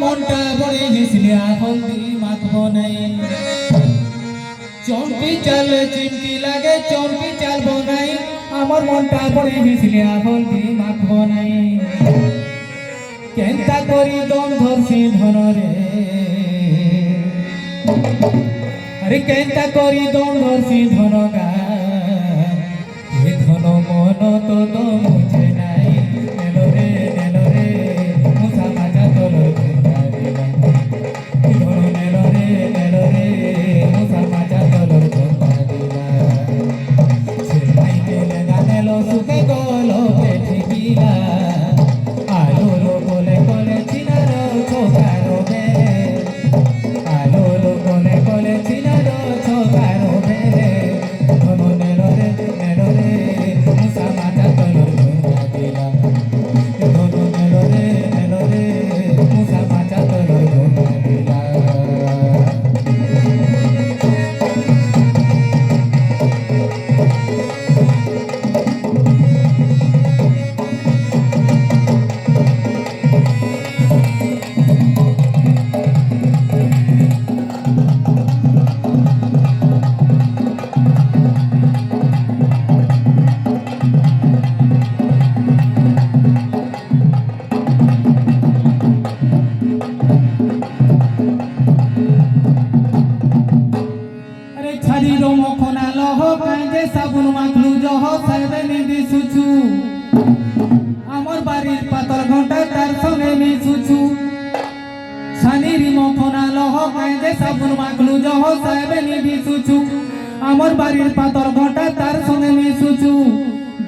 মনটা বড়ে হিসলিয়া হলদি মাখবো নাই চম্পি চাল চিমটি লাগে চম্পি চালবো নাই আমার মনটা বড়ে হিসলিয়া হলদি মাখবো নাই কেনতা করি দম ধরছি ধনরে আরে কেনতা করি দম ধরছি ধনগা এ ধন মন তো দম বুঝে নাই নেলরে নেলরে মুসা মাজা তোর ধন নেলরে নেলরে মুসা মাজা তোর সেলাই গেলে গানেলো সুখে গলো পেঠিলা আলো বলে বলে চিনার ছোকারো বে আলো বলে বলে চিনার ছোকারো বে ধন নেলরে নেলরে মুসা মাজা তোর দিলা ধন নেলরে নেলরে মুসা মাজা তোর দিলা ছাড়িলো মখনা লহ কাঁজে সাবুন মাখলু জহ সাইবে নিদি সুচু আমার বাড়ির পাতল ঘন্টা তার সঙ্গে মিশুছু ছানিরি মখনা লহ কাঁজে সাবুন মাখলু জহ সাইবে নিদি সুচু আমার বাড়ির পাতল ঘন্টা তার সঙ্গে মিশুছু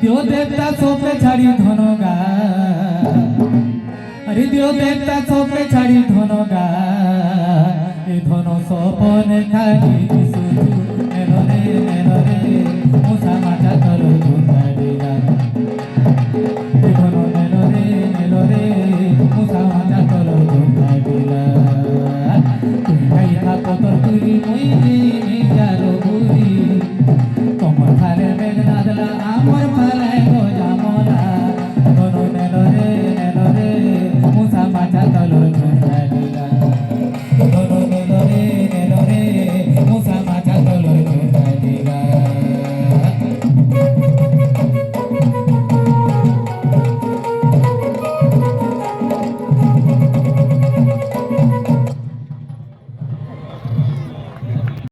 দিও দেবতা সবকে ছাড়ি ধনগা আরে দিও দেবতা সবকে ছাড়ি ধনগা এ ধন সপনে খালি দিশুছু